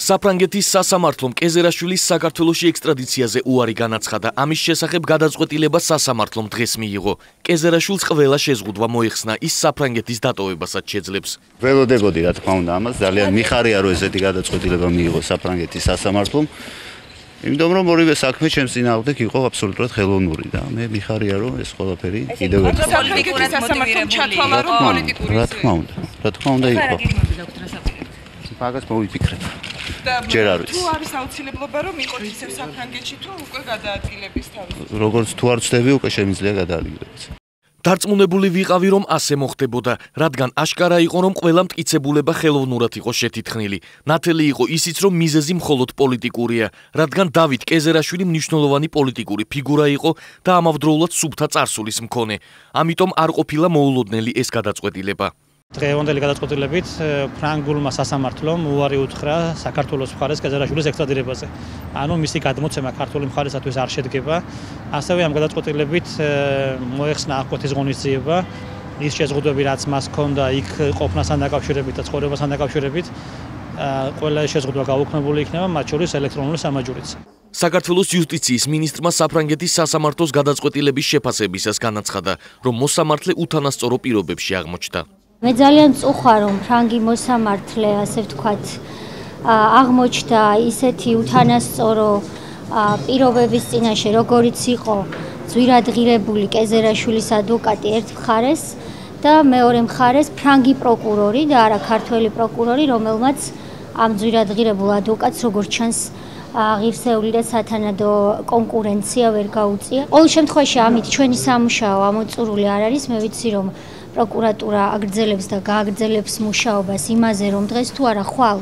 საფრანგეთის სასამართლომ კეზერაშვილის საქართველოში ექსტრადიციაზე უარი განაცხადა. ამის შესახებ გადაწყვეტილება სასამართლომ დღეს მიიღო. კეზერაშვილს ყველა შეზღუდვა მოიხსნა, ის საფრანგეთის დატოვებასაც შეძლებს. ველოდებოდი რა თქმა უნდა ამას, ძალიან მიხარია რომ ესეთი გადაწყვეტილება მიიღო საფრანგეთის სასამართლომ. იმიტომ რომ ორივე საქმე ჩემს წინააღმდეგ იყო აბსოლუტურად ხელოვნური და მე მიხარია რომ ეს ყველაფერი კიდევ ერთხელ პოლიტიკურად მოტივირებული რა თქმა უნდა იყო. მაგას მოვიფიქრებ. ჯერ არ ვიცი. თუ არის აუცილებლობა რომ იყოთ ისევ საფრანგეთში თუ უკვე გადაადგილების თავი. როგორც თუ არ ვწდები უკვე შემიძლია გადაადგილების. დარწმუნებული ვიყავი რომ ასე მოხდებოდა, რადგან აშკარა იყო რომ ყველა მტკიცებულება ხელოვნურად იყო შეთითხნილი. ნათელი იყო ისიც რომ მიზეზი მხოლოდ პოლიტიკურია, რადგან დავით კეზერაშვილი მნიშვნელოვანი პოლიტიკური ფიგურა იყო და ამავდროულად სუფთა წარსულის მქონე. ამიტომ არ ყოფილა მოულოდნელი ეს გადაწყვეტილება. დღევანდელი გადაწყვეტილებით ფრანგულმა სასამართლომ უარი უთხრა საქართველოს მხარეს კეზერაშვილის ექსტრადირებაზე. ანუ მისი გადმოცემა ქართული მხარესათვის არ შედგება. ასევე ამ გადაწყვეტილებით მოეხსნა აღკვეთის ღონისძიება, ის შეზღუდვები რაც მას ჰქონდა იქ ყოფნასთან დაკავშირებით და ცხოვრებასთან დაკავშირებით, ყველა შეზღუდვა გაუქმებული იქნება, მათ შორის ელექტრონული სამაჯურიც. საქართველოს იუსტიციის მინისტრმა საფრანგეთის სასამართლოს გადაწყვეტილების შეფასებისას განაცხადა, რომ მოსამართლე უთანასწორო პირობებში აღმოჩნდა. მე ძალიან წუხარ რომ ფრანგი მოსამართლე ასე ვთქვათ აღმოჩნდა ისეთი უთანასწორო პირობების წინაშე როგორიც იყო ძვირადღირებული კეზერაშვილის ადვოკატი ერთ მხარეს და მეორე მხარეს ფრანგი პროკურორი და არა ქართველი პროკურორი რომელმაც ამ ძვირადღირებულ ადვოკატს როგორც ჩანს ღირსეული და სათანადო კონკურენცია ვერ გაუწია. ყოველ შემთხვევაში ამით ჩვენი სამუშაო ამოწურული არ არის. მე ვიცი რომ პროკურატურა აგრძელებს და გააგრძელებს მუშაობას იმაზე, რომ დღეს თუ არა ხვალ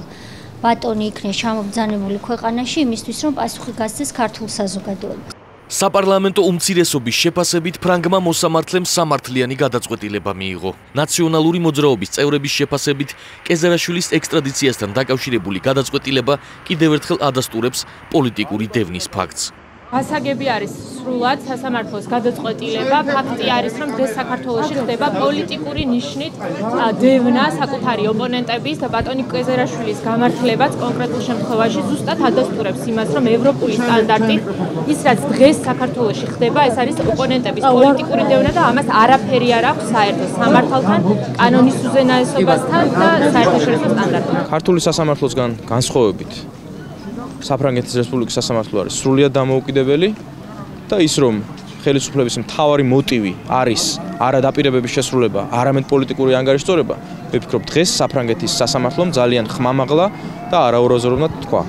ბატონი იქნეს ჩამობძანებული ქვეყანაში იმისთვის, რომ პასუხი გასცეს ქართულ საზოგადოებას. საპარლამენტო უმცირესობის შეფასებით ფრანგმა მოსამართლემ სამართლიანი გადაწყვეტილება მიიღო. ნაციონალური მოძრაობის წევრების შეფასებით კეზერაშვილის ექსტრადიციასთან დაკავშირებული გადაწყვეტილება კიდევ ერთხელ ადასტურებს პოლიტიკური დევნის ფაქტს. გასაგები არის სრულად სასამართლოს გადაწყვეტილება. ფაქტი არის, რომ დღეს საქართველოში ხდება პოლიტიკური ნიშნით დევნა საკუთარი ოპონენტების და ბატონი კეზერაშვილის გამართლებაც კონკრეტულ შემთხვევაში ზუსტად ადასტურებს იმას, რომ ევროპული სტანდარტით ის რაც დღეს საქართველოში ხდება, ეს არის ოპონენტების პოლიტიკური დევნა და ამას არაფერი არ აქვს საერთო სამართალთან, კანონის უზენაესობასთან და საერთაშორისო სტანდარტთან. ქართული სასამართლოსგან განსხვავებით საფრანგეთის რესპუბლიკის სასამართლო არის სრულიად დამოუკიდებელი და ის რომ ხელისუფლების მთავარი მოტივი არის არა დაპირებების შესრულება, არამედ პოლიტიკური ანგარიშწორება, მე ვფიქრობ დღეს საფრანგეთის სასამართლომ ძალიან ხმამაღლა და არაურაზროვნად თქვა.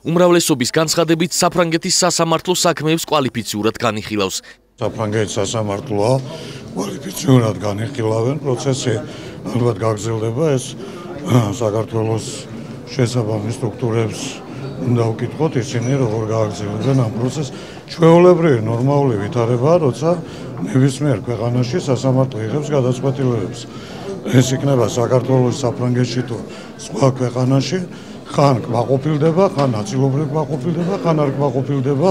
უმრავლესობის განცხადებით საფრანგეთის სასამართლო საქმეებს კვალიფიციურად განიხილავს. საფრანგეთის სასამართლოა კვალიფიციურად განიხილავენ, პროცესი ალბათ გაგრძელდება, ეს საქართველოს შესაბამის სტრუქტურებს უნდა ვკითხოთ ისინი როგორ გააგრძელებენ ამ პროცესს. ჩვეულებრივი ნორმალური ვითარებაა, როცა ნებისმიერ ქვეყანაში სასამართლო იღებს გადაწყვეტილებებს. ეს იქნება საქართველოს საფრანგეთში თუ სხვა ქვეყანაში, ხან კმაყოფილდება, ხან ნაწილობრივ კმაყოფილდება, ხან არ კმაყოფილდება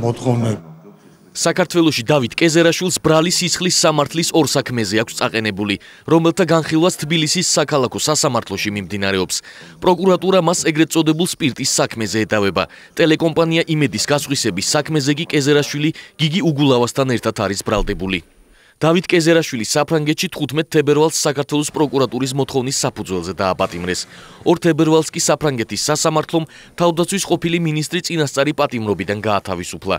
მოთხოვნები. საქართველოში დავით კეზერაშვილს ბრალი სისხლის სამართლის ორ საქმეზე აქვს წაყენებული, რომელთა განხილვაც თბილისის საქალაქო სასამართლოში მიმდინარეობს. პროკურატურა მას ეგრეთ წოდებულ სპირტის საქმეზე ედავება. ტელეკომპანია იმედის გასხვისების საქმეზე კი კეზერაშვილი გიგი უგულავასთან ერთად არის ბრალდებული. დავით კეზერაშვილი საფრანგეთში 15 თებერვალს საქართველოს პროკურატურის მოთხოვნის საფუძველზე დააპატიმრეს. 2 თებერვალს კი საფრანგეთის სასამართლომ თავდაცვის ყოფილი მინისტრი წინასწარი პატიმრობიდან გაათავისუფლა.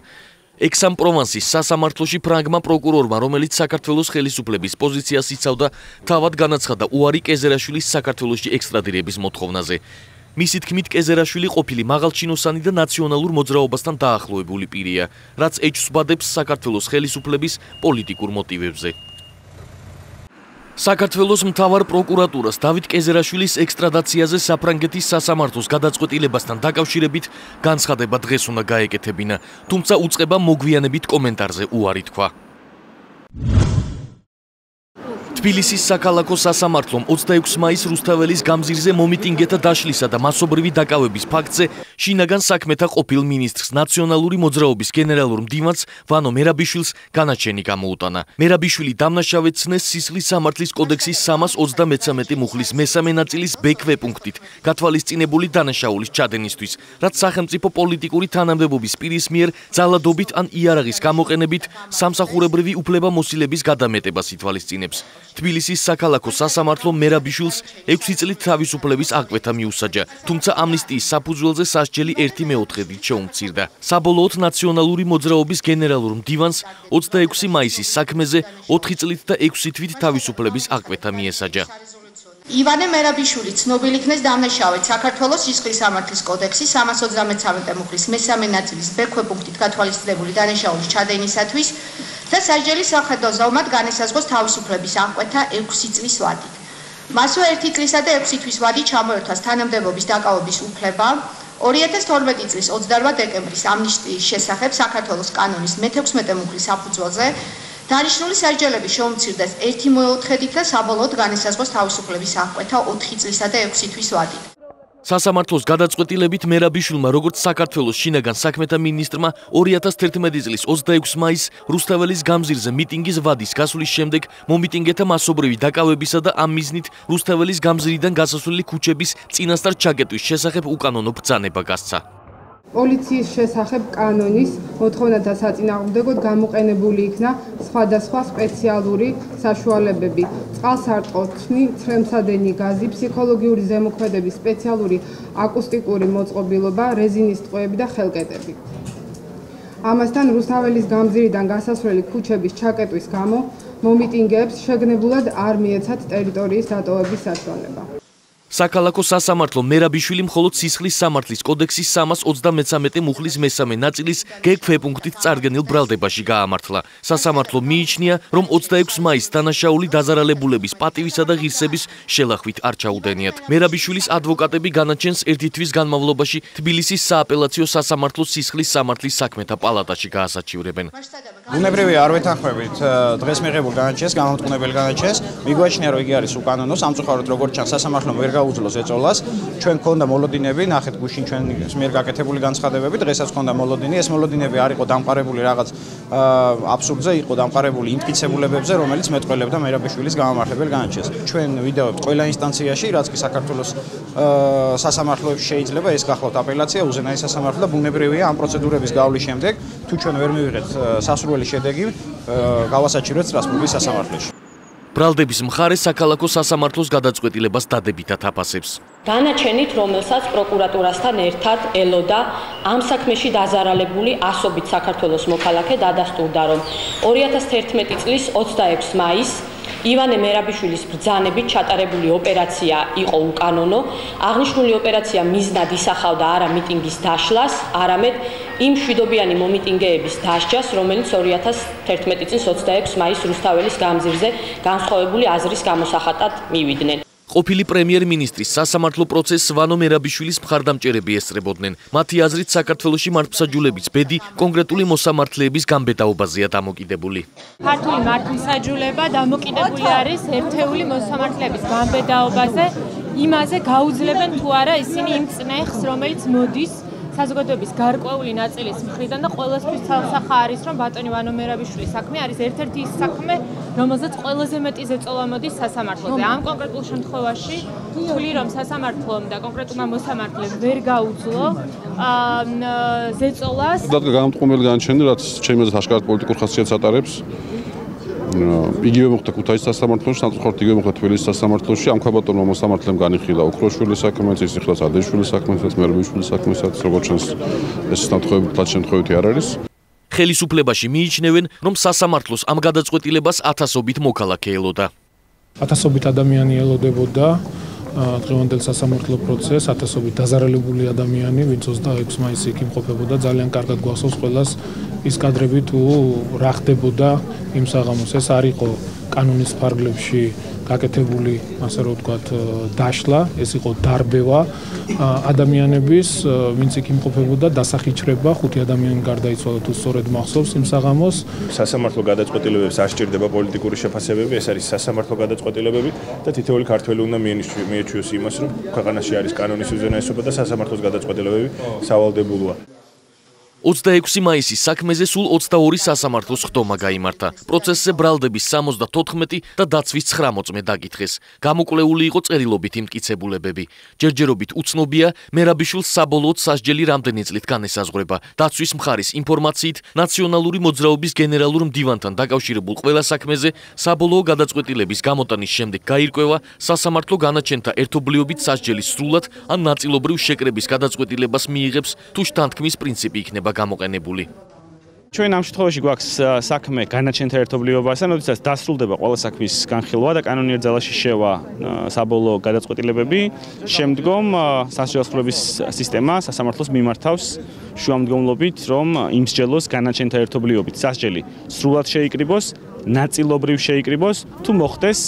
ექსამ-პროვანსის სასამართლოში ფრანგმა პროკურორმა, რომელიც საქართველოს ხელისუფლების პოზიციას იცავდა, თავად განაცხადა უარი კეზერაშვილის საქართველოში ექსტრადირების მოთხოვნაზე. მისი თქმით, კეზერაშვილი ყოფილი მაღალჩინოსანი და ნაციონალურ მოძრაობასთან დაახლოებული პირია, რაც ეჩვსბადებს საქართველოს ხელისუფლების პოლიტიკურ მოტივებზე. საქართველოს მთავარ პროკურატურას დავით კეზერაშვილის ექსტრადაციაზე საფრანგეთის სასამართლოს გადაწყვეტილებასთან დაკავშირებით განცხადება დღეს უნდა გაეკეთებინა, თუმცა უწყება მოგვიანებით კომენტარზე უარი თქვა. თბილისის საქალაქო სასამართლომ 26 მაისს რუსთაველის გამზირზე მომიტინგეთა დაშლისა და მასობრივი დაკავების ფაქტზე შინაგან საქმეთა ყოფილ მინისტრს ნაციონალური მოძრაობის გენერალურ მდივანს ვანო მერაბიშვილს განაჩენი გამოუტანა. მერაბიშვილი დამნაშავედ ცნეს სისხლის სამართლის კოდექსის 333 მუხლის მესამე ნაწილის ბ ქვეპუნქტით გათვალისწინებული დანაშაულის ჩადენისთვის, რაც სახელმწიფო პოლიტიკური თანამდებობის პირის მიერ ძალადობით ან იარაღის გამოყენებით სამსახურებრივი უფლებამოსილების გადამეტებას ითვალისწინებს. თბილისის საქალაქო სასამართლომ მერაბიშვილს 6 წლით თავისუფლების აღკვეთა მიუსაჯა, თუმცა ამნისტიის საფუძველზე სასჯელი 1/4 შეუმცირდა. საბოლოოდ ნაციონალური მოძრაობის გენერალურ მდივანს 26 მაისის საქმეზე 4 წლით და 6 თვით თავისუფლების აღკვეთა მიესაჯა. ივანე მერაბიშვილი ცნობილი იქნეს დამნაშავედ საქართველოს სისხლის სამართლის კოდექსის 333 მუხლის მესამე ნაწილის ბ ქვეპუნქტით გათვალისწინებული დანაშაულის ჩადენისათვის და სასჯელის სახედო ზომად განესაზღვროს თავისუფლების აღკვეთა 6 წლის ვადით. მასვე 1 წლისა და 6 თვის ვადით ჩამოერთვას თანამდებობის დაკავების უფლება 2012 წლის 28 დეკემბრის ამნისტიის შესახებ საქართველოს კანონის მე-16 მუხლის საფუძველზე დანიშნული სასჯელები შეუმცირდეს 1/4 და საბოლოოდ განესაზღვროს თავისუფლების აღკვეთა 4 წლისა და 6 თვის ვადით. სასამართლოს გადაწყვეტილებით მერაბიშვილმა როგორც საქართველოს შინაგან საქმეთა მინისტრმა 2011 წლის 26 მაისს რუსთაველის გამზირზე მიტინგის ვადის გასვლის შემდეგ მომიტინგეთა მასობრივი დაკავებისა და ამ მიზნით რუსთაველის გამზირიდან გასასვლელი ქუჩების წინასწარ ჩაკეტვის შესახებ უკანონო ბრძანება გასცა. პოლიციის შესახებ კანონის მოთხოვნათა საწინააღმდეგოდ გამოყენებული იქნა სხვადასხვა სპეციალური საშუალებები: წყალსარტყლთნი, ცრემლსადენი გაზი, ფსიქოლოგიური ზემოქმედების სპეციალური აკუსტიკური მოწყობილობა, რეზინის ტყვეები და ხელკეტები. ამასთან რუსთაველის გამზირიდან გასასვლელი ქუჩების ჩაკეტვის გამო მომიტინგეებს შეგნებულად არ მიეცათ ტერიტორიის დატოვების საშუალება. საქალაქო სასამართლო მერაბიშვილი მხოლოდ სისხლის სამართლის კოდექსის 333 მუხლის მესამე ნაწილის გ ქვეპუნქტით წარდგენილ ბრალდებაში გაამართლა. სასამართლო მიიჩნია, რომ 26 მაისს დანაშაული დაზარალებულების პატივისა და ღირსების შელახვით არ ჩაუდენიათ. მერაბიშვილის ადვოკატები განაჩენს 1 თვის განმავლობაში თბილისის სააპელაციო სასამართლოს სისხლის სამართლის საქმეთა პალატაში გაასაჩივრებენ. ბუნებრივია არ ვეთანხმებით დღეს მიღებულ განაჩენს, გამომტყუნებელ განაჩენს. მიგვაჩნია, რომ იგი არის უკანონო, სამწუხაროდ როგორც ჩანს სასამართლომ ვერ გაუძლოს ეწოლას. ჩვენ გქონდა მოლოდინები, ნახეთ გუშინ ჩვენ მიერ გაკეთებული განცხადებები, დღესაც გქონდა მოლოდინი. ეს მოლოდინები არ იყო დამყარებული რაღაც აბსურდზე, იყო დამყარებული იმტკიცებულებებზე, რომელიც მეტყველებდა მერაბიშვილის გამომართებელ განაჩენს. ჩვენ ვიდევებთ ყველა ინსტანციაში, რაც კი საქართველოს სასამართლოებში შეიძლება, ეს გახლავთ აპელაცია, უზენაესი სასამართლო და ბუნებრივია ამ პროცედურების გავლის შემდეგ, თუ ჩვენ ვერ მივიღეთ სასურველი შედეგი, გავასაჩივრეთ სტრასბურგის სასამართლოში. ბრალდების მხარე საქალაქო სასამართლოს გადაწყვეტილებას დადებითად აფასებს. განაჩენით, რომელსაც პროკურატურასთან ერთად ელოდა ამ საქმეში დაზარალებული ასობით საქართველოს მოქალაქე დადასტურდა, რომ 2011 წლის 26 მაისს ივანე მერაბიშვილის ბრძანებით ჩატარებული ოპერაცია იყო უკანონო. აღნიშნული ოპერაცია მიზნად ისახავდა არა მიტინგის დაშლას, არამედ იმ მშვიდობიანი მომიტინგეების დასჯას, რომელიც 2011 წლის 26 მაისს რუსთაველის გამზირზე განსხვავებული აზრის გამოსახატად მივიდნენ. ყოფილი პრემიერ-მინისტრის სასამართლო პროცესს ვანო მერაბიშვილის მხარდამჭერები ესწრებოდნენ. მათი აზრით საქართველოში მართლმსაჯულების ბედი კონკრეტული მოსამართლეების გამბედაობაზეა დამოკიდებული. ქართული მართლმსაჯულება დამოკიდებული არის ერთეული მოსამართლეების გამბედაობაზე, იმაზე გაუძლებენ თუ არა ისინი იმ წნეხს, რომელიც მოდის საზოგადოების გარკვეული ნაწილის მხრიდან და ყველასთვის ცალსახა არის, რომ ბატონი ვანო მერაბიშვილის საქმე არის ერთ-ერთი ის საქმე, რომელზეც ყველაზე მეტი ზეწოლა მოდის სასამართლოზე. ამ კონკრეტულ შემთხვევაში ვთვლი, რომ სასამართლომ და კონკრეტულმა მოსამართლემ ვერ გაუძლო ზეწოლას. გამომტყუნებელი განაჩენი, რაც ჩემი აზრით აშკარად პოლიტიკურ ხასიათს ატარებს. იგივე მოხდა ქუთაისის სასამართლოში, სამწუხაროდ იგივე მოხდა თბილისის სასამართლოში. ამ ქვაბატონმა მოსამართლემ განიხილა ოქროშვილის საქმეც, ისიხლას ადეშვილის საქმეც, მერაბიშვილის საქმესაც, როგორც ჩანს, ეს შემთხვევები თლად შემთხვევითი არ არის. ხელისუფლებაში მიიჩნევენ, რომ სასამართლოს ამ გადაწყვეტილებას ათასობით მოქალაქე ელოდა. ათასობით ადამიანი ელოდებოდა დღევანდელ სასამართლო პროცესს, ათასობით დაზარალებული ადამიანი, ვინც 26 მაისს იქ იმყოფებოდა, ძალიან კარგად გვახსოვს ყველას ის კადრები თუ რა ხდებოდა იმ საღამოს. ეს არ იყო კანონის ფარგლებში გაკეთებული, ასე რომ ვთქვათ, დაშლა, ეს იყო დარბევა ადამიანების, ვინც იქ იმყოფებოდა, დასახიჩრება, 5 ადამიანი გარდაიცვალა თუ სწორედ მახსოვს იმ საღამოს. სასამართლო გადაწყვეტილებებს არ სჭირდება პოლიტიკური შეფასებები, ეს არის სასამართლო გადაწყვეტილებები და თითოეული ქართველი უნდა მიეჩვიოს იმას, რომ ქვეყანაში არის კანონის უზენაესობა და სასამართლოს გადაწყვეტილებები სავალდებულოა. 26 მაისის საქმეზე სულ 22 სასამართლოს ხდომა გაიმართა. პროცესზე ბრალდების 74 და დაცვის 9 მოწმე დაკითხეს. გამოკვლეული იყო წერილობით იმტკიცებულებები. ჯერჯერობით უცნობია მერაბიშვილს საბოლოოდ სასჯელი რამდენი წლით განესაზღვრება. დაცვის მხარის ინფორმაციით, ნაციონალური მოძრაობის გენერალურ მდივანთან დაკავშირებულ ყველა საქმეზე საბოლოო გადაწყვეტილების გამოტანის შემდეგ გაირკვევა სასამართლო განაჩენთა ერთობლიობით სასჯელის სრულად ან ნაწილობრივ შეკრების გადაწყვეტილებას მიიღებს თუ შთანთქმის პრინციპი იქნება გამოყენებული. ჩვენ ამ შემთხვევაში გვაქვს საქმე განაჩენთა ერთობლიობასთან, როდესაც დასრულდება ყველა საქმის განხილვა და კანონიერ ძალაში შევა საბოლოო გადაწყვეტილებები, შემდგომ სასჯელოსფრობის სისტემა სასამართლოს მიმართავს შუამდგომლობით, რომ იმსჯელოს განაჩენთა ერთობლიობით სასჯელი სრულად შეიკრიბოს, ნაწილობრივ შეიკრიბოს, თუ მოხდეს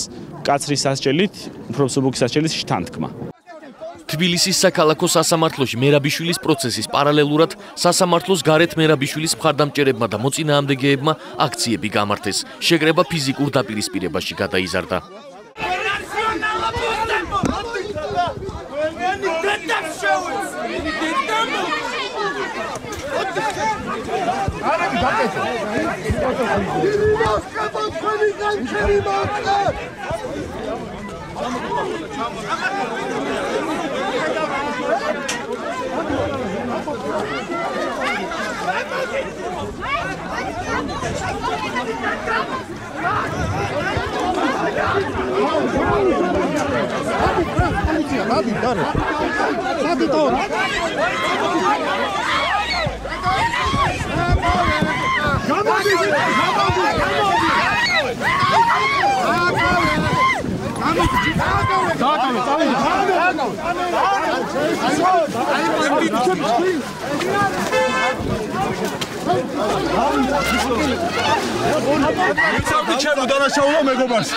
კაცრი სასჯელით, უფრო მსუბუქი სასჯელის შთანთქმა. თბილისის საქალაქო სასამართლოში მერაბიშვილის პროცესის პარალელურად სასამართლოს გარეთ მერაბიშვილის მხარდამჭერებმა და მოწინააღმდეგეებმა აქციები გამართეს. შეკრება ფიზიკურ დაპირისპირებაში გადაიზარდა. ჩემო დანაშაულო მეგობარს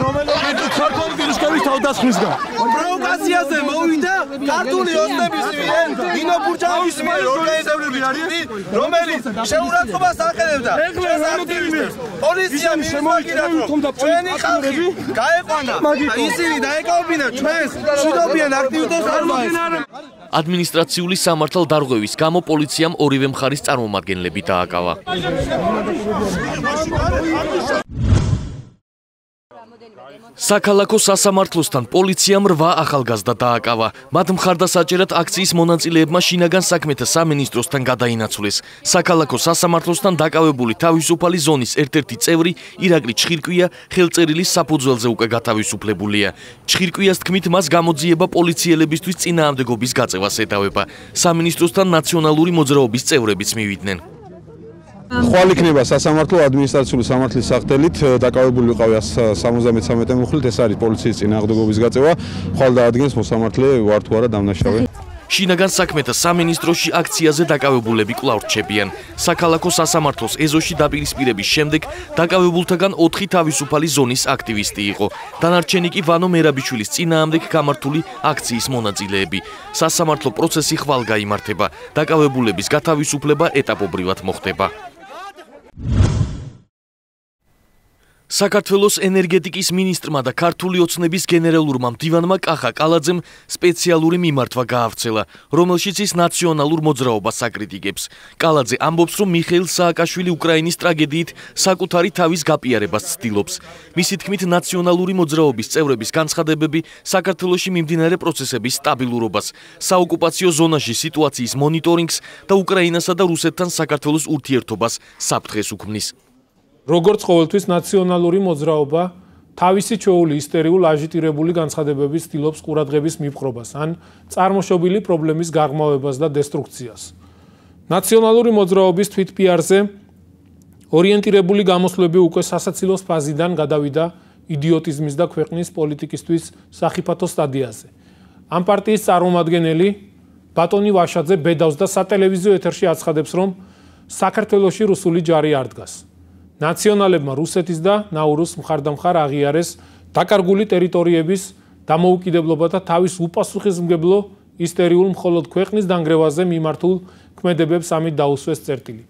რომელიც ქართული დირიშკების თავდასხმისგან პროვოკაციაზე მოვიდა ქართული ოსტების მიერ ინო ბურჯავის მიერ ორგანიზებული არის რომელიც შეურაცხყოფას აყენებდა ჩვენს აქტივისტებს პოლიციამ შემოიჭრა ჩვენი ხალხი გაეყვანა ისინი დაეკავებინა ჩვენს მშვიდობიან აქტივისტებს არ მოეწონა ადმინისტრაციული სამართალდარღვევის გამო პოლიციამ ორივე მხარის წარმომადგენლები დააკავა. საქალაქო სასამართლოსთან პოლიციამ 8 ახალგაზრდა დააკავა. მათ მხარდასაჭერად აქციის მონაწილეებმა შინაგან საქმეთა სამინისტროსთან გადაინაცვლეს. საქალაქო სასამართლოსთან დაკავებული თავისუფალი ზონის ერთ-ერთი წევრი ირაკლი ჩხირკვია ხელწერილის საფუძველზე უკვე გათავისუფლებულია. ჩხირკვიას თქმით, მას გამოძიება პოლიციელებისთვის წინააღმდეგობის გაწევას ედავება. სამინისტროსთან ნაციონალური მოძრაობის წევრებიც მივიდნენ. ხვალ იქნება სასამართლო ადმინისტრაციული სამართლის სახდელით დაკავებული ვიყავი 73 მუხლით, ეს არის პოლიციის წინააღმდეგობის გაწევა, ხვალ დაადგენს მოსამართლე ვარ თუ არა დამნაშავე. შინაგან საქმეთა სამინისტროში აქციაზე დაკავებულები კვლავ რჩებიან. საქალაქო სასამართლოს ეზოში დაპირისპირების შემდეგ დაკავებულთაგან 4 თავისუფალი ზონის აქტივისტი იყო. დანარჩენი კი ვანო მერაბიშვილის წინააღმდეგ გამართული აქციის მონაწილეები. სასამართლო პროცესი ხვალ გაიმართება. დაკავებულების გათავისუფლება ეტაპობრივად მოხდება. საქართველოს ენერგეტიკის მინისტრმა და ქართული ოცნების გენერალურმა მდივანმა კახა კალაძემ სპეციალური მიმართვა გაავრცელა, რომელშიც ის ნაციონალურ მოძრაობას აკრიტიკებს. კალაძე ამბობს, რომ მიხეილ სააკაშვილი უკრაინის ტრაგედიით საკუთარი თავის გაპიარებას ცდილობს. მისი თქმით, ნაციონალური მოძრაობის წევრების განცხადებები საქართველოში მიმდინარე პროცესების სტაბილურობას, საოკუპაციო ზონაში სიტუაციის მონიტორინგს და უკრაინასა და რუსეთთან საქართველოს ურთიერთობას საფრთხეს უქმნის. როგორც ყოველთვის ნაციონალური მოძრაობა თავისი ჩვეული ისტორიულ აჟიტირებული განცხადებების ცდილობს ყურადღების მიპყრობას ან წარმოშობილი პრობლემის გაღრმავებას და დესტრუქციას. ნაციონალური მოძრაობის თვითპიარზე ორიენტირებული გამოსვლები უკვე სასაცილოს ფაზიდან გადავიდა იდიოტიზმის და ქვეყნის პოლიტიკისთვის სახიფათო სტადიაზე. ამ პარტიის წარმომადგენელი ბატონი ვაშაძე ბედავს და სატელევიზიო ეთერში აცხადებს, რომ საქართველოში რუსული ჯარი არ დგას. ნაციონალებმა რუსეთის და ნაურუს მხარდამხარ აღიარეს დაკარგული ტერიტორიების დამოუკიდებლობა და თავის უპასუხისმგებლო ისტორიულ მხოლოდ ქვეყნის დანგრევაზე მიმართულ ქმედებებს ამით დაუსვეს წერტილი.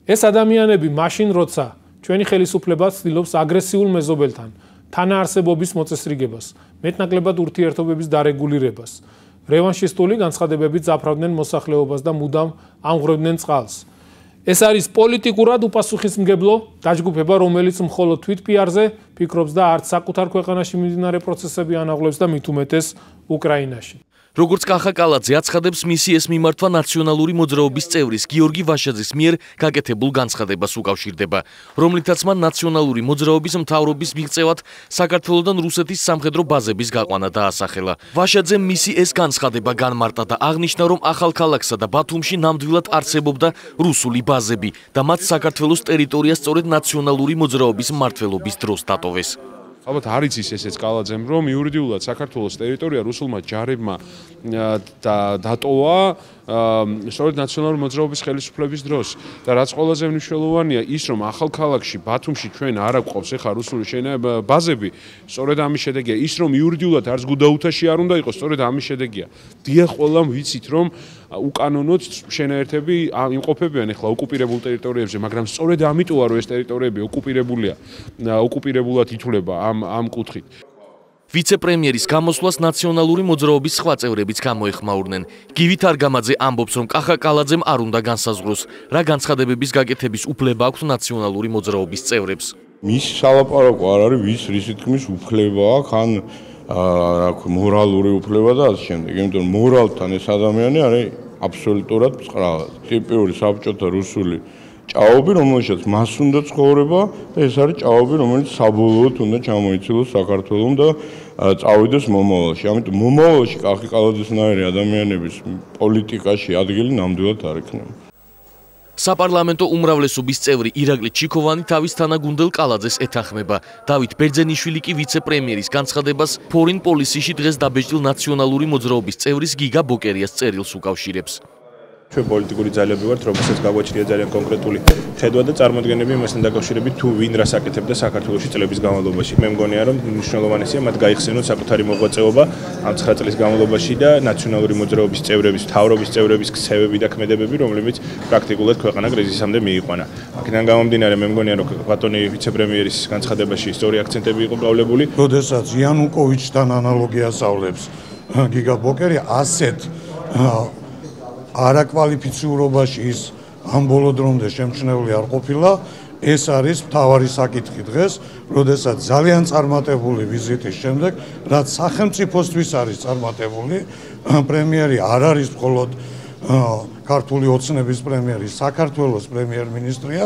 ეს ადამიანები მაშინ როცა ჩვენი ხელისუფლება ცდილობს აგრესიულ მეზობელთან თანაარსებობის მოწესრიგებას, მეტნაკლებად ურთიერთობების დარეგულირებას, რევანშისტული განცხადებებით ზაფრავდნენ მოსახლეობას და მუდამ ამღვრევდნენ წყალს. ეს არის პოლიტიკურად უპასუხისმგებლო დაჯგუფება, რომელიც მხოლოდ თვით პიარზე ფიქრობს და არც საკუთარ ქვეყანაში მიმდინარე პროცესები ანაღვლევს და მით უმეტეს უკრაინაში. როგორც კახა კალაძე აცხადებს, მისი ეს მიმართვა ნაციონალური მოძრაობის წევრის გიორგი ვაშაძის მიერ გაკეთებულ განცხადებას უკავშირდება, რომლითაც მან ნაციონალური მოძრაობის მთავრობის მიღწევად საქართველოდან რუსეთის სამხედრო ბაზების გაყვანა დაასახელა. ვაშაძემ მისი ეს განცხადება განმარტა და აღნიშნა, რომ ახალქალაქსა და ბათუმში ნამდვილად არსებობდა რუსული ბაზები და მათ საქართველოს ტერიტორია სწორედ ნაციონალური მოძრაობის მმართველობის დროს დატოვეს. ალბათ არ იცის ესეც კალაძემ, რომ იურიდიულად საქართველოს ტერიტორია რუსულმა ჯარებმა დატოვა სწორედ ნაციონალური მოძრაობის ხელისუფლების დროს და რაც ყველაზე მნიშვნელოვანია ის, რომ ახალქალაქში ბათუმში ჩვენ არ აგვყავს ეხა რუსული ბაზები, სწორედ ამის შედეგია ის, რომ იურიდიულად არც გუდაუთაში არ უნდა იყოს, სწორედ ამის შედეგია. დიახ, ყველამ ვიცით, რომ უკანონოდ შენაერთები იმყოფებიან ეხლა ოკუპირებულ ტერიტორიებზე, მაგრამ სწორედ ამიტოა, რომ ეს ტერიტორიები ოკუპირებულად ითვლება ამ კუთხით. ვიცე-პრემიერის გამოსვლას ნაციონალური მოძრაობის სხვა წევრებიც გამოეხმაურნენ. გივით არგამაძე ამბობს, რომ კახა კალაძემ არ უნდა განსაზღვროს, რა განცხადებების გაკეთების უფლება აქვს ნაციონალური მოძრაობის წევრებს. მის სალაპარაკო არ არის, ვის რისი თქმის უფლება აქვს, ან მორალური უფლება და ასე შემდეგ. იმიტომ რომ მორალთან ეს ადამიანი არის აბსოლუტურად მწყრალად. ტიპიური საბჭოთა რუსული ჭაობი, რომელშიც მას უნდა ცხოვრება და ეს არის ჭაობი, რომელიც საბოლოოდ უნდა ჩამოიცილოს საქართველოს და წავიდეს მომავალში. ამიტომ მომავალში კახი კალაძესნაირი ადამიანების პოლიტიკაში ადგილი ნამდვილად არ იქნება. საპარლამენტო უმრავლესობის წევრი ირაკლი ჩიქოვანი თავის თანაგუნდელ კალაძეს ეთანხმება. დავით ბერძენიშვილი კი ვიცე-პრემიერის განცხადებას Foreign Policy-ში დღეს დაბეჭდილ ნაციონალური მოძრაობის წევრის გიგა ბოკერიას წერილს უკავშირებს. ჩვენ პოლიტიკური ძალები ვართ, რომელსაც გაგვაჩნია ძალიან კონკრეტული ხედვა და წარმოდგენები იმასთან დაკავშირებით, თუ ვინ რას აკეთებდა საქართველოში წლების განმავლობაში. მე მგონია, რომ მნიშვნელოვანია მათ გაიხსენოს საკუთარი მოღვაწეობა ამ 9 წლის განმავლობაში და ნაციონალური მოძრაობის წევრების, მთავრობის წევრების ქცევები და ქმედებები, რომლებიც პრაქტიკულად ქვეყანა კრიზისამდე მიიყვანა. აქედან გამომდინარე, მე მგონია, რომ ბატონი ვიცე-პრემიერის განცხადებაში სწორი აქცენტები იყო გავლებული. როდესაც იანუკოვიჩთან ანალოგიას ავლებს გიგა ბოკერი, ასეთ არაკვალიფიციურობაში ის ამ ბოლო დრომდე შემჩნეული არ ყოფილა. ეს არის მთავარი საკითხი დღეს, როდესაც ძალიან წარმატებული ვიზიტის შემდეგ, რაც სახელმწიფოსთვის არის წარმატებული, პრემიერი არ არის მხოლოდ ქართული ოცნების პრემიერი, საქართველოს პრემიერ-მინისტრია.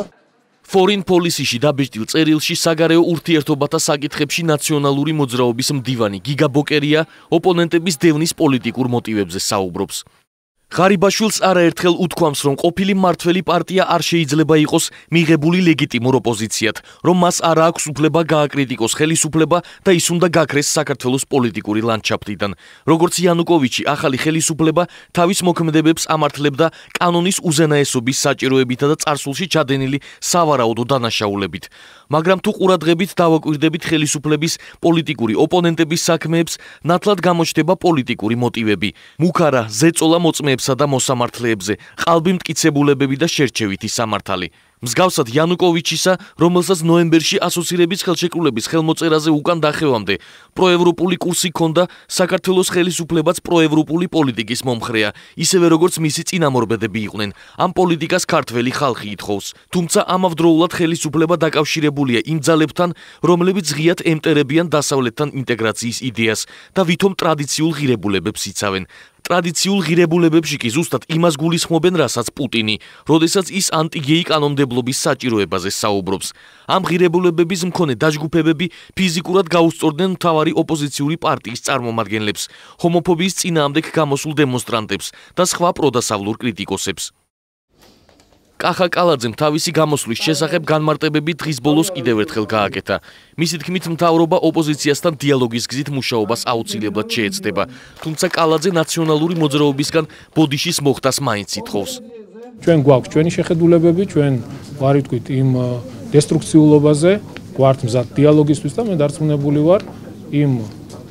Foreign Policy-ში დაბეჭდილ წერილში საგარეო ურთიერთობათა საკითხებში ნაციონალური მოძრაობის მდივანი გიგა ბოკერია ოპონენტების დევნის პოლიტიკურ მოტივებზე საუბრობს. ღარიბაშვილს არაერთხელ უთქვამს, რომ ყოფილი მმართველი პარტია არ შეიძლება იყოს მიღებული ლეგიტიმურ ოპოზიციად, რომ მას არ აქვს უფლება გააკრიტიკოს ხელისუფლება და ის უნდა გაქრეს საქართველოს პოლიტიკური ლანდშაფტიდან. როგორც იანუკოვიჩი, ახალი ხელისუფლება თავის მოქმედებებს ამართლებდა კანონის უზენაესობის საჭიროებითა და წარსულში ჩადენილი სავარაუდო დანაშაულებით. მაგრამ თუ ყურადღებით დავაკვირდებით ხელისუფლების პოლიტიკური ოპონენტების საქმეებს, ნათლად გამოჩნდება პოლიტიკური მოტივები. მუქარა ზეწოლა მოწმეებსა და მოსამართლეებზე, ყალბი მტკიცებულებები და შერჩევითი სამართალი. მსგავსად იანუკოვიჩისა, რომელსაც ნოემბერში ასოცირების ხელშეკრულების ხელმოწერაზე უკან დახევამდე პროევროპული კურსი ჰქონდა, საქართველოს ხელისუფლებაც პროევროპული პოლიტიკის მომხრეა, ისევე როგორც მისი წინამორბედები იყვნენ. ამ პოლიტიკას ქართველი ხალხი ითხოვს. თუმცა ამავდროულად ხელისუფლება დაკავშირებულია იმ ძალებთან, რომლებიც ღიად ემტერებიან დასავლეთთან ინტეგრაციის იდეას და ვითომ ტრადიციულ ღირებულებებს იცავენ. ტრადიციულ ღირებულებებში კი ზუსტად იმას გულისხმობენ, რასაც პუტინი, როდესაც ის ანტიგეი კანონმდებლობის საჭიროებაზე საუბრობს. ამ ღირებულებების მქონე დაჯგუფებები ფიზიკურად გაუსწორდნენ მთავარი ოპოზიციური პარტიის წარმომადგენლებს, ჰომოფობიის წინააღმდეგ გამოსულ დემონსტრანტებს და სხვა პროდასავლურ კრიტიკოსებს. კახა კალაძემ თავისი გამოსვლის შესახებ განმარტებები დღის ბოლოს კიდევ ერთხელ გააკეთა. მისი თქმით, მთავრობა ოპოზიციასთან დიალოგის გზით მუშაობას აუცილებლად შეეცდება, თუმცა კალაძე ნაციონალური მოძრაობისგან ბოდიშის მოხდას მაინც ითხოვს. ჩვენ გვაქვს ჩვენი შეხედულებები, ჩვენ ვარ ვთქვით იმ დესტრუქციულობაზე, გვართ მზად დიალოგისთვის და მე დარწმუნებული ვარ იმ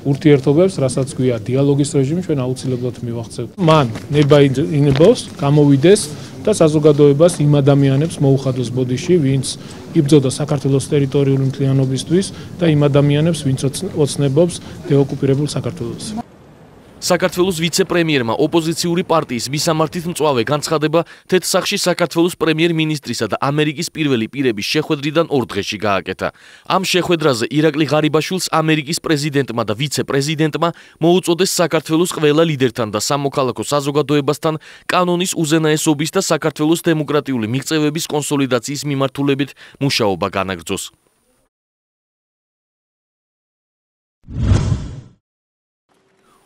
ურთიერთობებს, რასაც გვია დიალოგის რეჟიმი, ჩვენ აუცილებლად მივახცევთ. მან ნება ინებოს გამოვიდეს და საზოგადოებას იმ ადამიანებს მოუხადოს ბოდიში, ვინც იბრძოდა საქართველოს ტერიტორიული მთლიანობისთვის და იმ ადამიანებს, ვინც ოცნებობს დეოკუპირებულ საქართველოს. საქართველოს ვიცე-პრემიერმა ოპოზიციური პარტიის მისამართით მწვავე განცხადება თეთრსახში საქართველოს პრემიერ-მინისტრისა და ამერიკის პირველი პირების შეხვედრიდან 2 დღეში გააკეთა. ამ შეხვედრაზე ირაკლი ღარიბაშვილს ამერიკის პრეზიდენტმა და ვიცე-პრეზიდენტმა მოუწოდეს საქართველოს ყველა ლიდერთან და სამოქალაქო საზოგადოებასთან კანონის უზენაესობის და საქართველოს დემოკრატიული მიღწევების კონსოლიდაციის მიმართულებით მუშაობა განაგრძოს.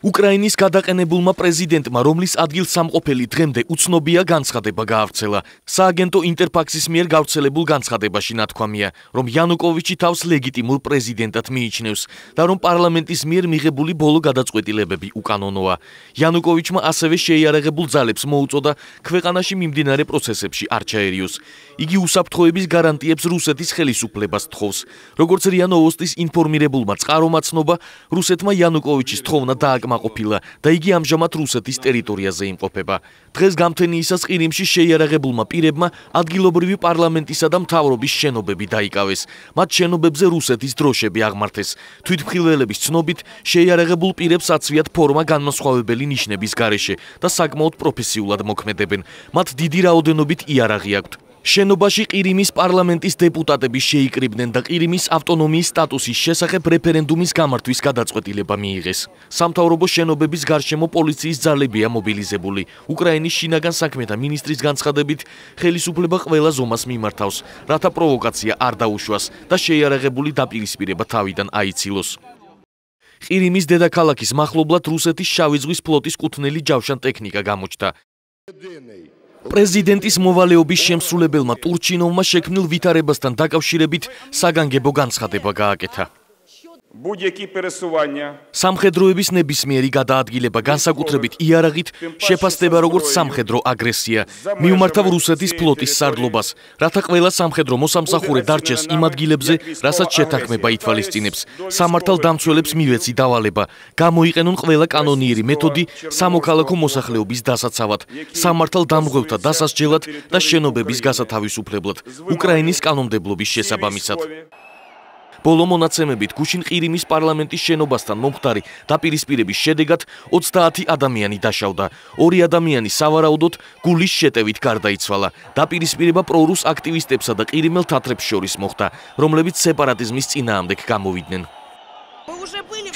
უკრაინის გადაყენებულმა პრეზიდენტმა, რომლის ადგილსამყოფელი დღემდე უცნობია, განცხადება გაავრცელა. სააგენტო ინტერფაქსის მიერ გავრცელებულ განცხადებაში ნათქვამია, რომ იანუკოვიჩი თავს ლეგიტიმურ პრეზიდენტად მიიჩნევს და რომ პარლამენტის მიერ მიღებული ბოლო გადაწყვეტილებები უკანონოა. იანუკოვიჩმა ასევე შეიარაღებულ ძალებს მოუწოდა ქვეყანაში მიმდინარე პროცესებში არ ჩაერიოს. იგი უსაფრთხოების გარანტიებს რუსეთის ხელისუფლებას თხოვს. როგორც რია ნოვოსტის ინფორმირებულმა წყარომა ცნობა, რუსეთმა იანუკოვიჩის თხოვნა დააკმაყოფილა და იგი ამჟამად რუსეთის ტერიტორიაზე იმყოფება. დღეს გამთენიისას ყირიმში შეიარაღებულმა პირებმა ადგილობრივი პარლამენტისა და მთავრობის შენობები დაიკავეს. მათ შენობებზე რუსეთის დროშები აღმართეს. თვითმხილველების ცნობით, შეიარაღებულ პირებს აცვიათ ფორმა განმასხვავებელი ნიშნების გარეშე და საკმაოდ პროფესიულად მოქმედებენ. მათ დიდი რაოდენობით იარაღი აქვთ. შენობაში ყირიმის პარლამენტის დეპუტატები შეიკრიბნენ და ყირიმის ავტონომიის სტატუსის შესახებ რეფერენდუმის გამართვის გადაწყვეტილება მიიღეს. სამთავრობო შენობების გარშემო პოლიციის ძალებია მობილიზებული. უკრაინის შინაგან საქმეთა მინისტრის განცხადებით, ხელისუფლება ყველა ზომას მიმართავს, რათა პროვოკაცია არ დაუშვას და შეიარაღებული დაპირისპირება თავიდან აიცილოს. ყირიმის დედაქალაქის მახლობლად რუსეთის შავი ზღვის ფლოტის კუთვნილი ჯავშან ტექნიკა გამოჩნდა. პრეზიდენტის მოვალეობის შემსრულებელმა ტურჩინოვმა შექმნილ ვითარებასთან დაკავშირებით საგანგებო განცხადება გააკეთა. სამხედროების ნებისმიერი გადაადგილება განსაკუთრებით იარაღით შეფასდება როგორც სამხედრო აგრესია. მიუმართავ რუსეთის ფლოტის სარდლობას, რათა ყველა სამხედრო მოსამსახურე დარჩეს იმ ადგილებზე, რასაც შეთანხმება ითვალისწინებს. სამართალდამცველებს მივეცი დავალება, გამოიყენონ ყველა კანონიერი მეთოდი სამოქალაქო მოსახლეობის დასაცავად, სამართალდამღვევთა დასასჯელად და შენობების გასათავისუფლებლად, უკრაინის კანონმდებლობის შესაბამისად. ბოლო მონაცემებით გუშინ ყირიმის პარლამენტის შენობასთან მომხდარი დაპირისპირების შედეგად 30 ადამიანი დაშავდა. 2 ადამიანი სავარაუდოდ გულის შეტევით გარდაიცვალა. დაპირისპირება პრორუს აქტივისტებსა და ყირიმელ თათრებს შორის მოხდა, რომლებიც სეპარატიზმის წინააღმდეგ გამოვიდნენ.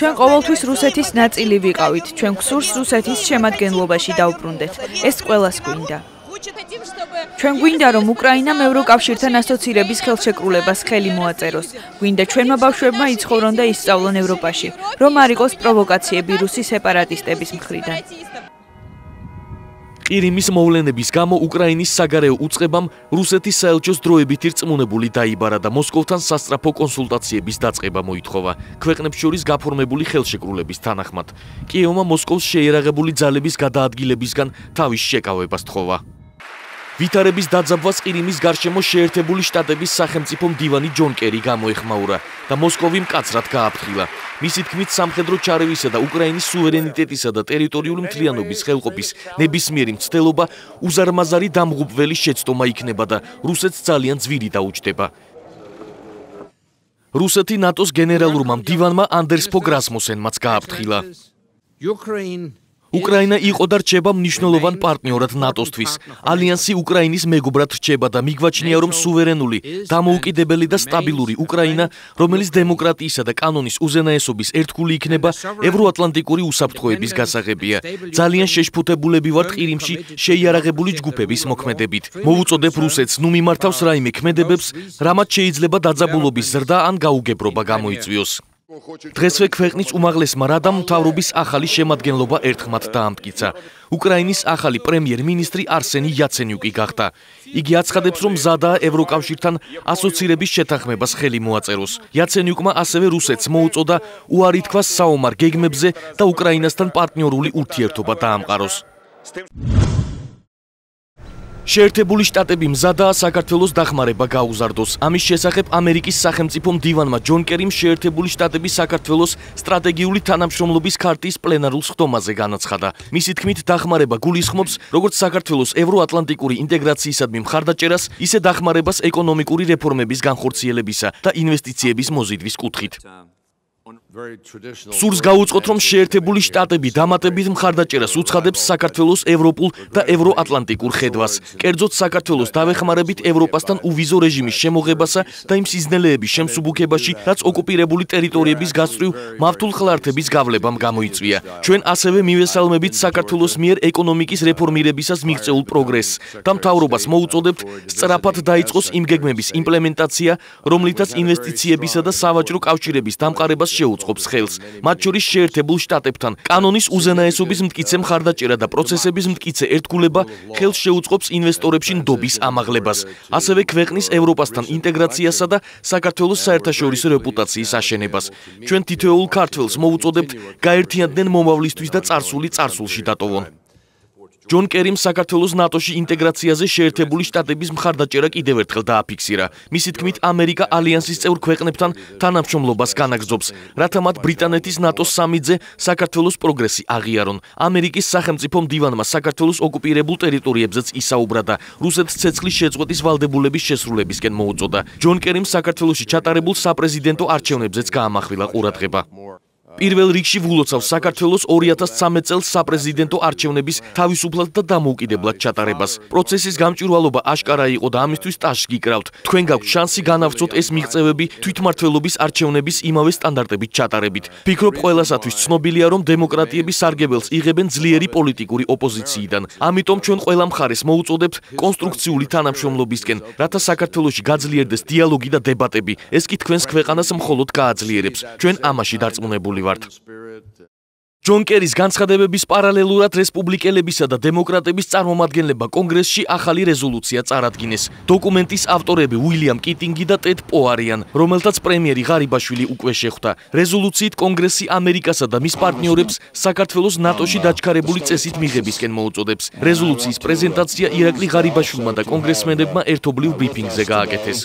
ჩვენ ყოველთვის რუსეთის ნაწილი ვიყავით. ჩვენ გსურს რუსეთის შემადგენლობაში დავბრუნდეთ. ეს ყველას გვინდა. ჩვენ გვინდა რომ უკრაინამ ევროკავშირთან ასოცირების ხელშეკრულებას ხელი მოაწეროს. გვინდა ჩვენმა ბავშვებმა იცხოვრონ და ისწავლონ ევროპაში, რომ არ იყოს პროვოკაციები რუსი სეპარატისტების მხრიდან. ყირიმის მოვლენების გამო უკრაინის საგარეო უწყებამ რუსეთის საელჩოს დროებითი რწმუნებული დაიბარა და მოსკოვთან სასწრაფო კონსულტაციების დაწყება მოითხოვა. ქვეყნებს შორის გაფორმებული ხელშეკრულების თანახმად, კიევმა მოსკოვს შეიარაღებული ძალების გადაადგილებისგან თავის შეკავებას თხოვა. ვითარების დაძაბვას ყირიმის გარშემო შეერთებული შტატების სახელმწიფო მდივანი ჯონ კერი გამოეხმაურა და მოსკოვი მკაცრად გააფრთხილა. მისი თქმით, სამხედრო ჩარევისა და უკრაინის სუვერენიტეტისა და ტერიტორიული მთლიანობის ხელყოფის ნებისმიერი მცდელობა უზარმაზარი დამღუპველი შეცდომა იქნება და რუსეთს ძალიან ძვირი დაუჯდება. რუსეთი ნატოს გენერალურმა მდივანმა ანდერს ფოგ რასმუსენმაც გააფრთხილა. უკრაინა იყო და რჩება მნიშვნელოვან პარტნიორად ნატოსთვის. ალიანსი უკრაინის მეგობრად რჩება და მიგვაჩნია, რომ სუვერენული, დამოუკიდებელი და სტაბილური უკრაინა, რომელიც დემოკრატიისა და კანონის უზენაესობის ერთგული იქნება, ევროატლანტიკური უსაფრთხოების გასაღებია. ძალიან შეშფუთებულები ვართ ყირიმში შეიარაღებული ჯგუფების მოქმედებით. მოვუწოდებ რუსეთს, ნუ მიმართავს რაიმე ქმედებებს, რამაც შეიძლება დაძაბულობის ზრდა ან გაუგებრობა გამოიწვიოს. დღესვე ქვეყნის უმაღლესმა რადამ მთავრობის ახალი შემადგენლობა ერთხმად დაამტკიცა. უკრაინის ახალი პრემიერ-მინისტრი არსენი იაცენიუკი გახდა. იგი აცხადებს, რომ მზადაა ევროკავშირთან ასოცირების შეთანხმებას ხელი მოაწეროს. იაცენიუკმა ასევე რუსეთს მოუწოდა უარი თქვას საომარ გეგმებზე და უკრაინასთან პარტნიორული ურთიერთობა დაამყაროს. შეერთებული შტატები მზადაა საქართველოს დახმარება გაუზარდოს. ამის შესახებ ამერიკის სახელმწიფო მდივანმა ჯონ კერიმ შეერთებული შტატების საქართველოს სტრატეგიული თანამშრომლობის ქარტიის პლენარულ სხდომაზე განაცხადა. მისი თქმით, დახმარება გულისხმობს როგორც საქართველოს ევროატლანტიკური ინტეგრაციისადმი მხარდაჭერას, ისე დახმარებას ეკონომიკური რეფორმების განხორციელებისა და ინვესტიციების მოზიდვის კუთხით. სურს გაუწყოთ, რომ შეერთებული შტატები დამატებით მხარდაჭერას უცხადებს საქართველოს ევროპულ და ევროატლანტიკურ ხედვას. კერძოდ საქართველოს დავეხმარებით ევროპასთან უვიზო რეჟიმის შემოღებასა და იმ სიზნელეების შემსუბუქებაში, რაც ოკუპირებული ტერიტორიების გასწვრივ მავთულხლართების გავლებამ გამოიწვია. ჩვენ ასევე მივესალმებით საქართველოს მიერ ეკონომიკის რეფორმირებისას მიღწეულ პროგრესს და მთავრობას მოუწოდებთ სწრაფად დაიწყოს იმ გეგმების იმპლემენტაცია, რომლითაც ინვესტიციებისა და სავაჭრო კავშირების დამყარებას შეუწყობს ხელს, მათ შორის შეერთებულ შტატებთან. კანონის უზენაესობის მტკიცე მხარდაჭერა და პროცესების მტკიცე ერთგულება ხელს შეუწყობს ინვესტორებში ნდობის ამაღლებას, ასევე ქვეყნის ევროპასთან ინტეგრაციასა და საქართველოს საერთაშორისო რეპუტაციის აშენებას. ჩვენ თითოეულ ქართველს მოუწოდებთ გაერთიანდნენ მომავლისთვის და წარსული წარსულში დატოვონ. ჯონ კერიმ საქართველოს ნატოში ინტეგრაციაზე შეერთებული შტატების მხარდაჭერა კიდევ ერთხელ დააფიქსირა. მისი თქმით, ამერიკა ალიანსის წევრ ქვეყნებთან თანამშრომლობას განაგრძობს, რათა მათ ბრიტანეთის ნატოს სამიტზე საქართველოს პროგრესი აღიარონ. ამერიკის სახელმწიფო მდივანმა საქართველოს ოკუპირებულ ტერიტორიებზეც ისაუბრა და რუსეთს ცეცხლის შეწყვეტის ვალდებულების შესრულებისკენ მოუწოდა. ჯონ კერიმ საქართველოში ჩატარებულ საპრეზიდენტო არჩევნებზეც გაამახვილა ყურადღება. პირველ რიგში ვულოცავს საქართველოს 2013 წელს საპრეზიდენტო არჩევნების თავისუფლად და დამოუკიდებლად ჩატარებას. პროცესის გამჭვირვალობა აშკარა იყო და ამისთვის ტაშს გიკრავთ. თქვენ გაქვთ შანსი განავწოთ ეს მიღწევები თვითმმართველობის არჩევნების იმავე სტანდარტებით ჩატარებით. ფიქრობ, ყველასათვის ცნობილია, რომ დემოკრატიების სარგებელს იღებენ ძლიერი პოლიტიკური ოპოზიციიდან. ამიტომ ჩვენ ყველა მხარეს მოუწოდებთ კონსტრუქციული თანამშრომლობისკენ, რათა საქართველოში გაძლიერდეს დიალოგი და დებატები. ეს კი თქვენს ქვეყანას მხოლოდ გააძლიერებს. ჩვენ ამაში დარწმუნებული ვართ. ჯონ კერის განცხადებების პარალელურად რესპუბლიკელებისა და დემოკრატების წარმომადგენლებმა კონგრესში ახალი რეზოლუცია წარადგინეს. დოკუმენტის ავტორები უილიამ კიტინგი და ტედ პო არიან, რომელთაც პრემიერი ღარიბაშვილი უკვე შეხვდა. რეზოლუციით კონგრესი ამერიკასა და მის პარტნიორებს საქართველოს ნატოში დაჩქარებული წესით მიღებისკენ მოუწოდებს. რეზოლუციის პრეზენტაცია ირაკლი ღარიბაშვილმა და კონგრესმენებმა ერთობლივ ბრიფინგზე გააკეთეს.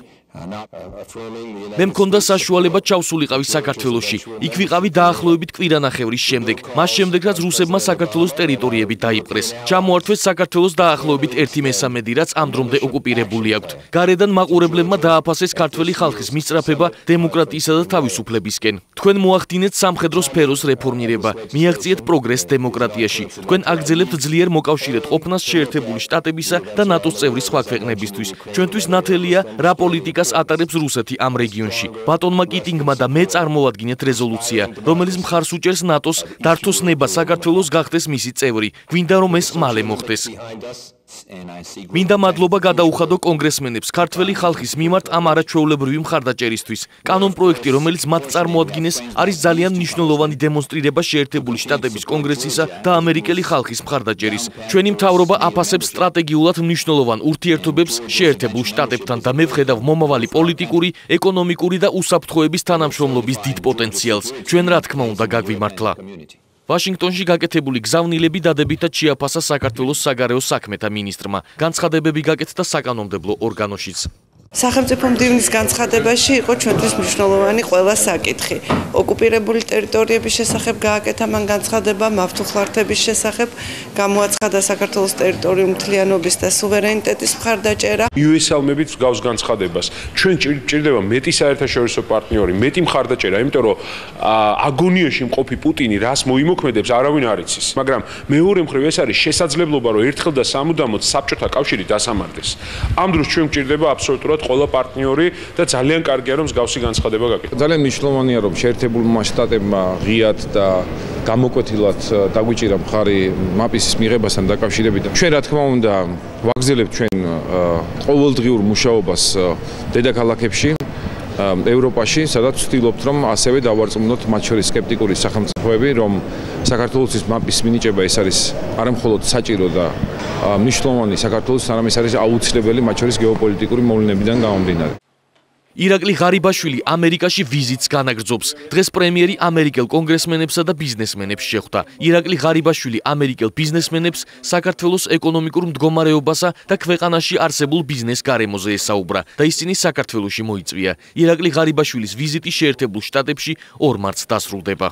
მე მქონდა საშუალება ჩავსულიყავი საქართველოში. იქ ვიყავი დაახლოებით კვირანახევრის შემდეგ. მას შემდეგ, რაც რუსებმა საქართველოს ტერიტორიები დაიპყრეს. ჩამოართვეს საქართველოს დაახლოებით 1/3, რაც ამ დრომდე ოკუპირებული აქვთ. გარედან მაყურებლებმა დააფასეს ქართველი ხალხის მისწრაფება დემოკრატიისა და თავისუფლებისკენ. თქვენ მოახდინეთ სამხედრო სფეროს რეფორმირება, მიაღწიეთ პროგრესს დემოკრატიაში. თქვენ აგრძელებთ ძლიერ მოკავშირედ ყოფნას შეერთებული შტატებისა და ნატოს წევრი სხვა ქვეყნებისთვის. ჩვენთვის ნათელია რა პოლიტიკა ატარებს რუსეთი ამ რეგიონში. ბატონმა კიტინგმა და მე წარმოვადგინეთ რეზოლუცია, რომელიც მხარს უჭერს ნატოს დართოს ნება საქართველოს გახდეს მისი წევრი. გვინდა რომ ეს მალე მოხდეს. მინდა მადლობა გადაუხადო კონგრესმენებს ქართველი ხალხის მიმართ ამ არაჩვეულებრივი მხარდაჭერისთვის. კანონპროექტი, რომელიც მათ წარმოადგინეს, არის ძალიან მნიშვნელოვანი დემონსტრირება შეერთებული შტატების კონგრესისა და ამერიკელი ხალხის მხარდაჭერის. ჩვენი მთავრობა აფასებს სტრატეგიულად მნიშვნელოვან ურთიერთობებს შეერთებულ შტატებთან და მე ვხედავ მომავალი პოლიტიკური, ეკონომიკური და უსაფრთხოების თანამშრომლობის დიდ პოტენციალს. ჩვენ რა თქმა უნდა გაგვიმართლა. ვაშინგტონში გაკეთებული გზავნილები დადებითად შეაფასა საქართველოს საგარეო საქმეთა მინისტრმა. განცხადებები გაკეთდა საკანონმდებლო ორგანოშიც. სახელმწიფო მდივნის განცხადებაში იყო ჩვენთვის მნიშვნელოვანი ყველა საკითხი. ოკუპირებული ტერიტორიების შესახებ გააკეთა მან განცხადება, მავთულხლართების შესახებ, გამოაცხადა საქართველოს ტერიტორიული მთლიანობის და სუვერენიტეტის მხარდაჭერა. მივესალმებით მსგავს განცხადებას. ჩვენ ჭირდება მეტი საერთაშორისო პარტნიორი, მეტი მხარდაჭერა, იმიტომ რომ აგონიაში მყოფი პუტინი რას მოიმოქმედებს, არავინ არ იცის. მაგრამ მეორე მხრივ ეს არის შესაძლებლობა, რომ ერთხელ და სამუდამოდ საბჭოთა კავშირი დასამარდეს. ამ დროს ჩვენ ჭირდება აბსოლუტურად ყველა პარტნიორი და ძალიან კარგია რომ მსგავსი განცხადება გაკეთდეს. ძალიან მნიშვნელოვანია რომ შეერთებულმა შტატებმა ღიად და გამოკვეთილად დაგვიჭირა მხარი მაპის მიღებასთან დაკავშირებით. ჩვენ რა თქმა უნდა ვაგრძელებთ ჩვენ ყოველდღიურ მუშაობას დედაქალაქებში ევროპაში, სადაც ვცდილობთ რომ ასევე დავარწმუნოთ მათ შორის სკეპტიკური სახელმწიფოები, რომ საქართველოს მაპის მინიჭება ეს არის არამხოლოდ საჭირო და მნიშვნელოვანი საქართველოს, არამედ არის აუცილებელი მათ შორის გეოპოლიტიკური მოვლენებიდან გამომდინარე. ირაკლი ღარიბაშვილი ამერიკაში ვიზიტს განაგრძობს. დღეს პრემიერი ამერიკელ კონგრესმენებსა და ბიზნესმენებს შეხვდა. ირაკლი ღარიბაშვილი ამერიკელ ბიზნესმენებს საქართველოს ეკონომიკურ მდგომარეობასა და ქვეყანაში არსებულ ბიზნეს გარემოზე ესაუბრა და ისინი საქართველოში მოიწვია. ირაკლი ღარიბაშვილის ვიზიტი შეერთებულ შტატებში 2 მარტს დასრულდება.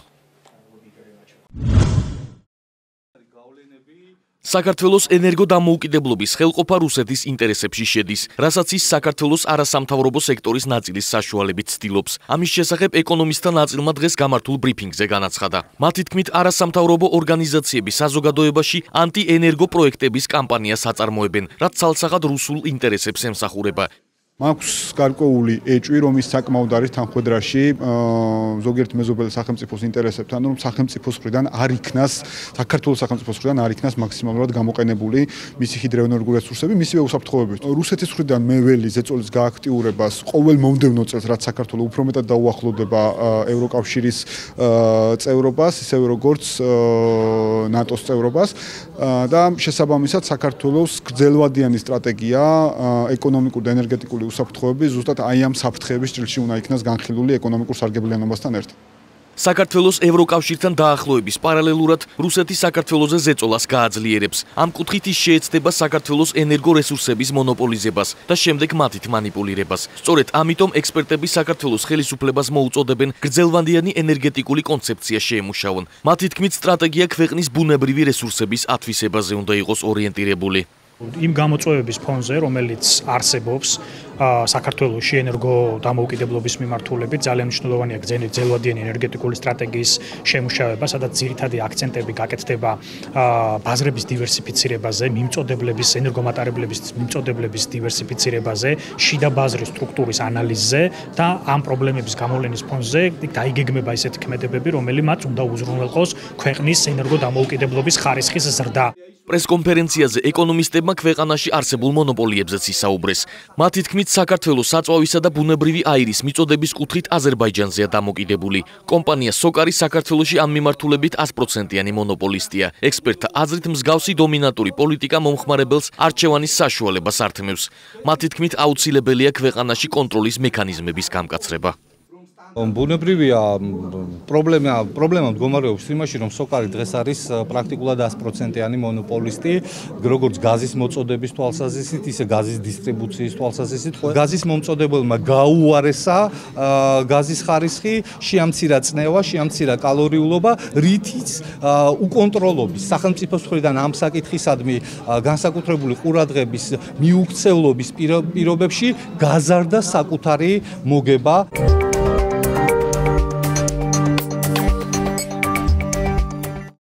საქართველოს ენერგოდამოუკიდებლობის ხელყოფა რუსეთის ინტერესებში შედის, რასაც ის საქართველოს არასამთავრობო სექტორის ნაწილის საშუალებით ცდილობს. ამის შესახებ ეკონომისტთა ნაწილმა დღეს გამართულ ბრიფინგზე განაცხადა. მათი თქმით, არასამთავრობო ორგანიზაციები საზოგადოებაში ანტიენერგო პროექტების კამპანიას აწარმოებენ, რაც ცალსახად რუსულ ინტერესებს ემსახურება. მაქვს გარკვეული ეჭვი, რომ ის საკმაოდ არის თანხმედრაში ზოგიერთ მეზობელ სახელმწიფოს ინტერესებთან, რომ სახელმწიფოს მხრიდან არ იქნას, საქართველოს სახელმწიფოს მხრიდან არ იქნას მაქსიმალურად გამოყენებული მისი ჰიდროენერგიული რესურსები, მისივე უსაფრთხოებით. რუსეთის მხრიდან მე ველი ზეწოლის გააქტიურებას ყოველ მომდევნო წელს, რაც საქართველოს უფრო მეტად დაუახლოვდება ევროკავშირის წევრობას, ისევე როგორც ნატოს წევრობას და შესაბამისად საქართველოს გრძელვადიანი სტრატეგია ეკონომიკური და ენერგეტიკული უსაფრთხოები ზუსტად აი ამ საფრთხეების ჭრილში უნდა იქნას განხილული ეკონომიკურ სარგებლიანობასთან ერთად. საქართველოს ევროკავშირთან დაახლოების პარალელურად რუსეთი საქართველოზე ზეწოლას გააძლიერებს. ამ კუთხით ის შეეცდება საქართველოს ენერგორესურსების მონოპოლიზებას და შემდეგ მათით მანიპულირებას. სწორედ ამიტომ ექსპერტები საქართველოს ხელისუფლებას მოუწოდებენ გრძელვადიანი ენერგეტიკული კონცეფცია შეემუშავონ. მათი თქმით, სტრატეგია ქვეყნის ბუნებრივი რესურსების ათვისებაზე უნდა იყოს ორიენტირებული. იმ გამოწვევების ფონზე, რომელიც არსებობს საქართველოში ენერგო დამოუკიდებლობის მიმართულებით, ძალიან მნიშვნელოვანია გრძელვადიანი ენერგეტიკული სტრატეგიის შემუშავება, სადაც ძირითადი აქცენტები გაკეთდება ბაზრების დივერსიფიცირებაზე, მიმწოდებლების, ენერგომატარებლების მიმწოდებლების დივერსიფიცირებაზე, შიდა ბაზრის სტრუქტურის ანალიზზე და ამ პრობლემების გამოვლენის ფონზე დაიგეგმება ისეთი ქმედებები, რომელიც უნდა უზრუნველყოს ქვეყნის ენერგო დამოუკიდებლობის ხარისხის ზრდა. პრესკონფერენციაზე ეკონომისტებმა ქვეყანაში არსებულ მონოპოლიებზეც ისაუბრეს. მათი თქმით, საქართველოს საწვავისა და ბუნებრივი აირის მიწოდების კუთხით აზერბაიჯანზეა დამოკიდებული. კომპანია სოკარი საქართველოში ამ მიმართულებით 100%-იანი მონოპოლისტია. ექსპერტთა აზრით, მსგავსი დომინანტური პოლიტიკა მომხმარებელს არჩევანის საშუალებას ართმევს. მათი თქმით, აუცილებელია ქვეყანაში კონტროლის მექანიზმების გამკაცრება. ბუნებრივია პრობლემა მდგომარეობს იმაში, რომ სოკარი დღეს არის პრაქტიკულად 100%-იანი მონოპოლისტი, როგორც გაზის მოწოდების თვალსაზრისით, ისე გაზის დისტრიბუციის თვალსაზრისით. გაზის მომწოდებელმა გაუარესა გაზის ხარისხი, შეამცირა წნევა, შეამცირა კალორიულობა, რითიც უკონტროლობის სახელმწიფოს მხრიდან ამ საკითხისადმი განსაკუთრებული ყურადღების მიუქცევლობის პირობებში გაზარდა საკუთარი მოგება.